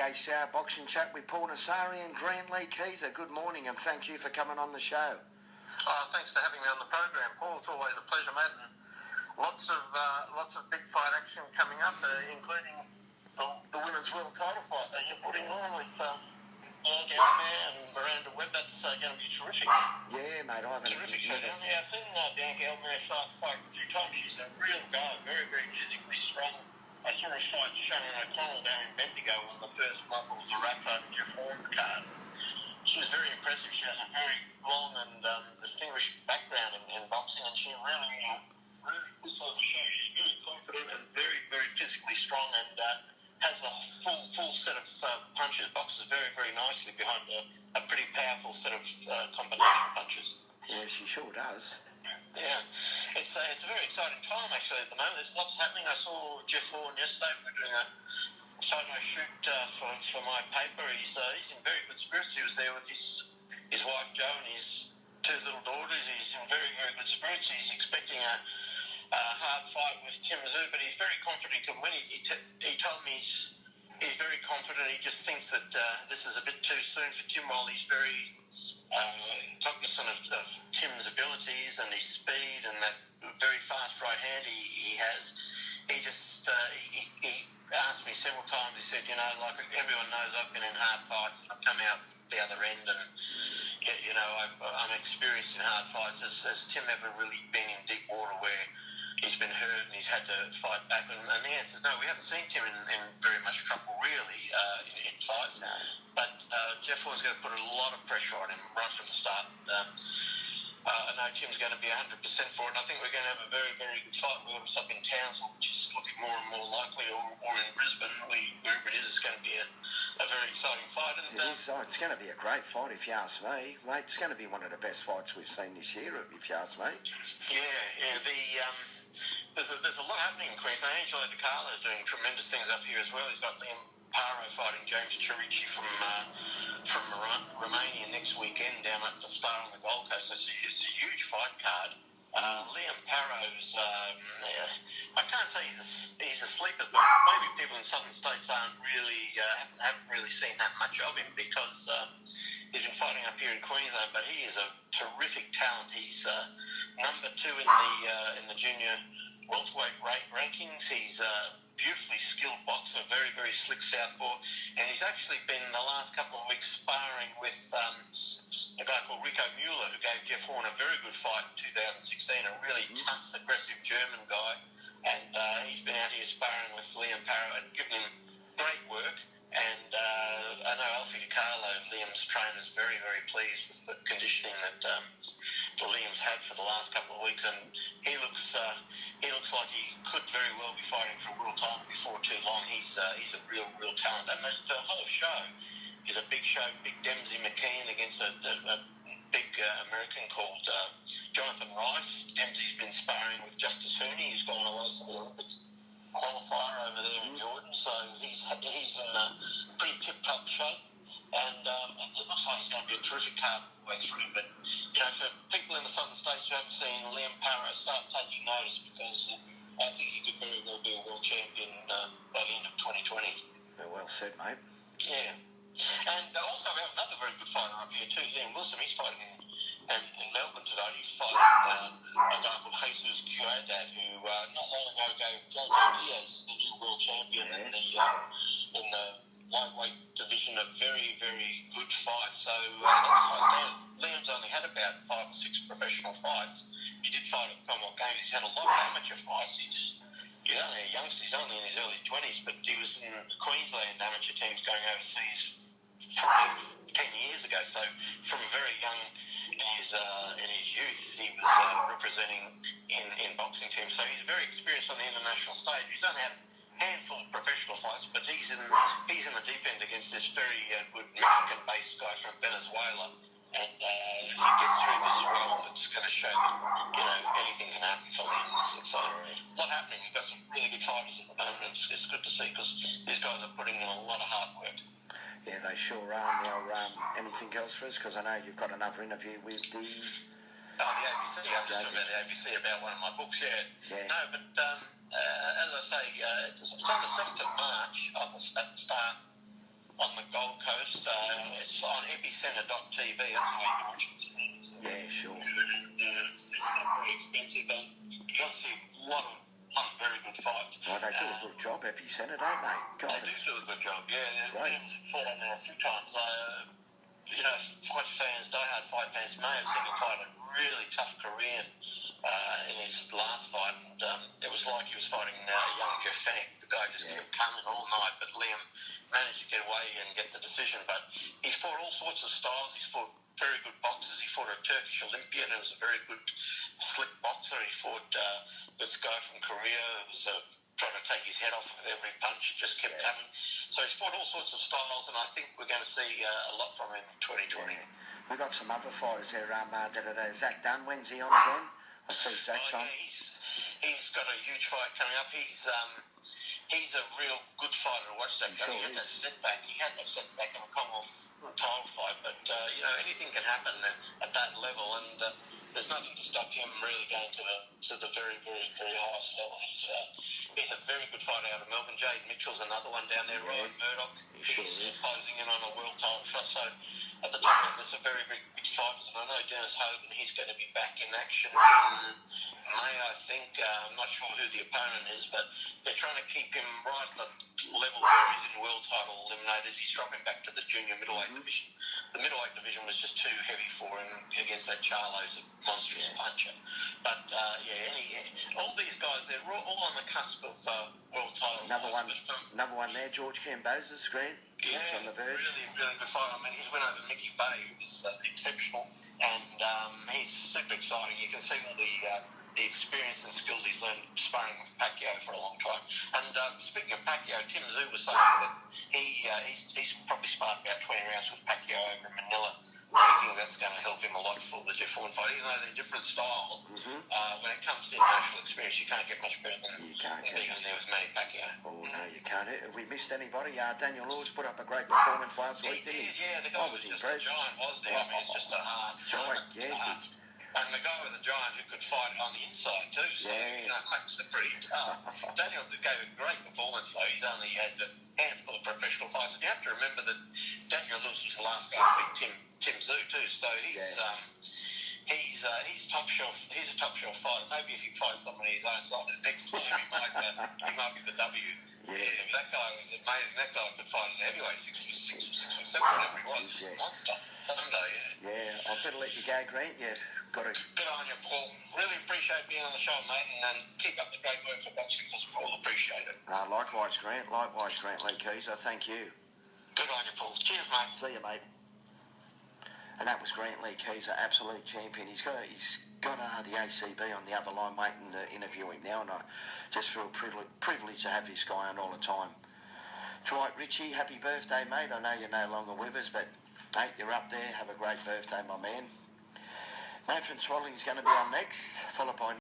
88 Hour Boxing Chat with Paul Nassari and Grantlee Kieza. Good morning and thank you for coming on the show. Thanks for having me on the program, Paul. It's always a pleasure, mate. And lots of big fight action coming up, including the women's world title fight that you're putting on with Bianca Elmer and Miranda Webb. That's going to be terrific. Yeah, mate, I haven't... Terrific showdown. Yeah, I've seen Bianca Elmer fight a few times. She's a real guy, very, very physically strong. I saw a fight Shannon O'Connell down in Bendigo on the first Michael Zarafa and Jeff Horn card. She was very impressive. She has a very long and distinguished background in boxing, and she really puts on the show. She's very confident and very, very physically strong, and has a full set of punches. Boxes very, very nicely behind a pretty powerful set of combination punches. Yeah, she sure does. Yeah, it's a very exciting time actually at the moment. There's lots happening. I saw Jeff Horn yesterday. We were doing a photo shoot for my paper. He's in very good spirits. He was there with his wife Jo and his two little daughters. He's in very, very good spirits. He's expecting a hard fight with Tim Tszyu, but he's very confident he can win. He told me he's very confident. He just thinks that this is a bit too soon for Tim, while he's very cognizant of Tim's abilities and his speed and that very fast right hand he has. He just he asked me several times. He said, like everyone knows, I've been in hard fights and I've come out the other end, and I'm experienced in hard fights. Has Tim ever really been in deep water where he's been hurt and he's had to fight back? And the answer is no. We haven't seen Tim in very much trouble really in fights. No. But Jeff Horn's going to put a lot of pressure on him right from the start. I know Tim's going to be 100% for it, and I think we're going to have a very, very good fight, whether it's up in Townsville, which is looking more and more likely, or in Brisbane, wherever it is. It's going to be a very exciting fight. And It's going to be a great fight if you ask me, mate. It's going to be one of the best fights we've seen this year, if you ask me. Yeah. There's a lot happening in Queensland. Angelo DiCarlo is doing tremendous things up here as well. He's got Liam Paro fighting James Chirici from Romania next weekend down at the Star on the Gold Coast. It's a huge fight card. Liam Paro's, I can't say he's a sleeper, but maybe people in southern states haven't really seen that much of him, because he's been fighting up here in Queensland. But he is a terrific talent. He's number 2 in the junior welterweight rankings. He's a beautifully skilled boxer, very, very slick southpaw, and he's actually been the last couple of weeks sparring with a guy called Rico Mueller, who gave Jeff Horn a very good fight in 2016, a really tough, aggressive German guy, and he's been out here sparring with Liam Paro and giving him great work. And I know Alfie DiCarlo, Liam's trainer, is very, very pleased with the conditioning that Liam's had for the last couple of weeks, and he looks like he could very well be fighting for a world title before too long. He's a real talent. And the whole show is a big show. Big Dempsey McKean against a big American called Jonathan Rice. Dempsey's been sparring with Justice Hooney, who's gone away for the Olympics qualifier over there in Jordan, so he's in a pretty tip-top shape, and it looks like he's going to be a terrific card all the way through. But for people in the southern states who haven't seen Liam Paro, start taking notice, because I think he could very well be a world champion by the end of 2020. Well said, mate. Yeah. And also we have another very good fighter up here too, Liam Wilson. He's fighting in Melbourne today. He's fighting a guy called Jesus Cuadad, who not long ago gave Jojo Diaz the new world champion in the lightweight division. A very, very good fight. So that's nice. Liam's only had about 5 or 6 professional fights. He did fight at the Commonwealth Games. He's had a lot of amateur fights. He's only a youngster. He's only in his early 20s, but he was in the Queensland amateur teams going overseas probably 10 years ago. So from very young in his youth, he was representing in boxing teams. So he's very experienced on the international stage. He's only had a handful of professional fights, but he's in the deep end against this very good Mexican-based guy from Venezuela. And if he gets through this round, it's going to show that anything can happen for Liam. So a lot happening. We've got some really good fighters at the moment. It's good to see, because these guys are putting in a lot of hard work. Yeah, they sure are. Now, anything else for us? Because I know you've got another interview with the... the ABC. I'm just talking about the ABC about one of my books, yeah. No, but as I say, it's on the 7th of March at the start on the Gold Coast. It's on epicenter.tv. That's why you can watch it. Yeah, sure. It's not very expensive, and you'll see a lot of very good fights. Well, they do a good job, Epicenter, don't they? God, They do a good job, yeah. Great. Fought on there a few times. Fight fans, diehard fight fans may have seen him fight a really tough Korean in his last fight, and it was like he was fighting a young Jeff Fennick. The guy just kept coming all night, but Liam managed to get away and get the decision. But he's fought all sorts of styles. He's fought very good boxers. He fought a Turkish Olympian who was a very good, slick boxer. He fought this guy from Korea who was trying to take his head off with every punch. It just kept coming. So he's fought all sorts of styles, and I think we're going to see a lot from him in 2020. Yeah. We've got some other fighters there. Zach Dunn, when's he on again? I see Zach's on. He's got a huge fight coming up. He's a real good fighter to watch. That guy. He had that setback. He had that setback in the Commonwealth title fight, but anything can happen at that level, and there's nothing to stop him really going to the very, very, very highest level. He's a very good fighter out of Melbourne. Jade Mitchell's another one down there. Yeah. Ryan Murdoch, he's closing in on a world title shot. So at the top end, there's some very big fighters, and I know Dennis Hogan, he's going to be back in action in May, I think. I'm not sure who the opponent is, but they're trying to keep him right at the level where he's in world title eliminators. He's dropping back to the junior middleweight division. The middleweight division was just too heavy for him against that Charlo's monstrous puncher. But all these guys, they're all on the cusp of world titles. Another one there, George Camboza's screen. Yeah, on the verge. Really good fight. I mean, his win over Mickey Bay was exceptional, and he's super exciting. You can see all the experience and skills he's learned sparring with Pacquiao for a long time. And speaking of Pacquiao, Tim Tszyu was saying that he's probably sparred about 20 rounds with Pacquiao over in Manila. I think that's going to help him a lot for the Jeff Foreman fight. Even though they're different styles, when it comes to international experience, you can't get much better than being in there with Manny Pacquiao. Oh, no, you can't. Have we missed anybody? Daniel Lewis put up a great performance last week, didn't he? Yeah, the guy was just impressed. A giant, wasn't he? I mean, it's just a hard giant, And the guy with the giant who could fight on the inside too, so makes it pretty tough. Daniel gave a great performance though. He's only had a handful of professional fights, and you have to remember that Daniel Lewis was the last guy to beat Tim Tszyu too. So he's top shelf. He's a top shelf fighter. Maybe if he fights somebody his own size next time, he might be the W. Yeah, that guy was amazing. That guy could fight as a heavyweight, 6 foot 7, whatever he was. Monster. Someday, yeah. I better let you go, Grant. Yeah. Got to... Good on you, Paul. Really appreciate being on the show, mate, and keep up the great work for boxing because we all appreciate it. Likewise, Grant. Likewise, Grantlee Kieza. Thank you. Good on you, Paul. Cheers, mate. See you, mate. And that was Grantlee Kieza, absolute champion. He's got the ACB on the other line waiting to interview him now, and I just feel privileged to have this guy on all the time. Dwight Ritchie, happy birthday, mate. I know you're no longer with us, but, mate, you're up there. Have a great birthday, my man. Nathan Swalling's going to be on next, followed by